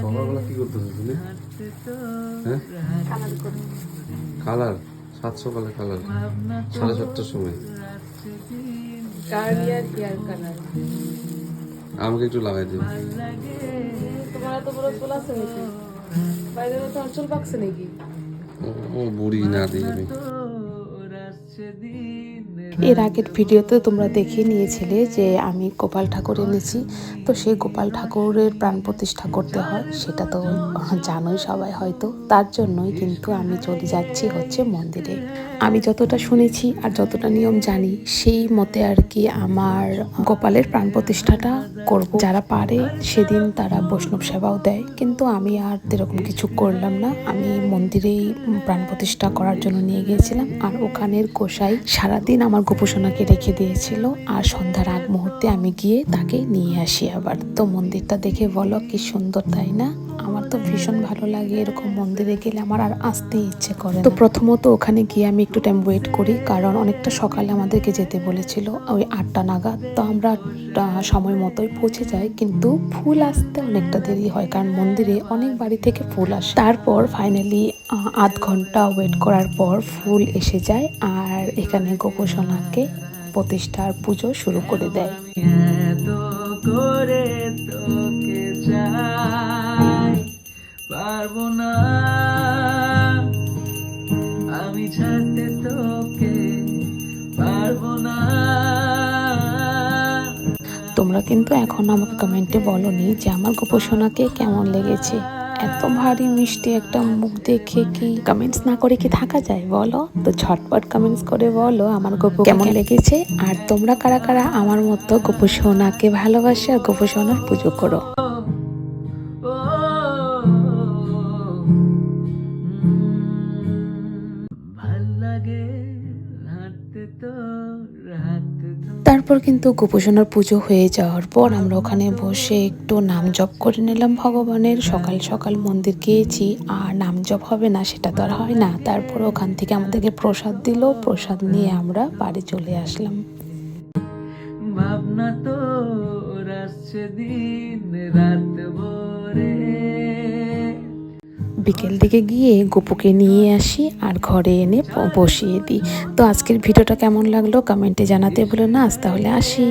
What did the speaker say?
সকালবেলা কি করতেছো তুমি? হ্যাঁ, কালার 7 সকালে কালার 7:30টার সময়। আমাকে একটু লাগাই দিও। তোমার তো বড় চুল আছে নাকি? বাইরে তো চুল পাকছে নাকি? ও বুড়ি না দিই আমি। এর আগের ভিডিওতে তোমরা দেখে নিয়েছিলে যে আমি গোপাল ঠাকুর এনেছি, তো সেই গোপাল ঠাকুরের প্রাণ প্রতিষ্ঠা করতে হয়, সেটা তো জানোই সবাই হয়তো। তার জন্যই কিন্তু আমি চলে যাচ্ছি হচ্ছে মন্দিরে। আমি যতটা শুনেছি আর যতটা নিয়ম জানি সেই মতে আর কি আমার গোপালের প্রাণ প্রতিষ্ঠাটা করব। যারা পারে সেদিন তারা বৈষ্ণব সেবাও দেয়, কিন্তু আমি আর এরকম কিছু করলাম না। আমি মন্দিরেই প্রাণ প্রতিষ্ঠা করার জন্য নিয়ে গিয়েছিলাম, আর ওখানের গোসাই সারাদিন আমার গোপোষণাকে রেখে দিয়েছিল, আর সন্ধ্যার আগ মুহূর্তে আমি গিয়ে তাকে নিয়ে আসি আবার। তো মন্দিরটা দেখে বলো কি সুন্দর, তাই না? আমার তো ভীষণ ভালো লাগে, এরকম মন্দিরে গেলে আমার আর আসতে ইচ্ছে করে। তো প্রথমত ওখানে গিয়ে আমি একটু টাইম ওয়েট করি, কারণ অনেকটা সকালে আমাদেরকে যেতে বলেছিল, ওই 8টা নাগাদ। তো আমরা সময় মতোই পৌঁছে যাই, কিন্তু ফুল আসতে অনেকটা দেরি হয়, কারণ মন্দিরে অনেক বাড়ি থেকে ফুল আসে। তারপর ফাইনালি আধ ঘন্টা ওয়েট করার পর ফুল এসে যায়, আর এখানে গোপোষণাকে প্রতিষ্ঠার পুজো শুরু করে দেয়। পারবো না আমি ছাড়তে তোকে, পারবো না। তোমরা কিন্তু এখন আমাকে কমেন্টে বলোনি যে আমার গোপোষণাকে কেমন লেগেছে। এত ভারী মিষ্টি একটা মুখ দেখে কি কমেন্টস না করে কি থাকা যায় বলো? তো ঝটপট কমেন্টস করে বলো আমার গোপো কেমন লেগেছে, আর তোমরা কারা কারা আমার মতো গোপোষণাকে ভালোবাসে আর গোপোষণার পুজো করো। তারপর কিন্তু গোপোষণার পুজো হয়ে যাওয়ার পর আমরা ওখানে বসে একটু নাম জপ করে নিলাম ভগবানের। সকাল সকাল মন্দির গিয়েছি, আর নাম জপ হবে না সেটা তো আর হয় না। তারপর ওখান থেকে আমাদেরকে প্রসাদ দিল, প্রসাদ নিয়ে আমরা বাড়ি চলে আসলাম। ভাবনা তো আসছে দিন রাত ভরে। বিকেল দিকে গিয়ে গোপুকে নিয়ে আসি আর ঘরে এনে বসিয়ে দিই। তো আজকের ভিডিওটা কেমন লাগলো কমেন্টে জানাতে ভুলো না। আজ তাহলে আসি।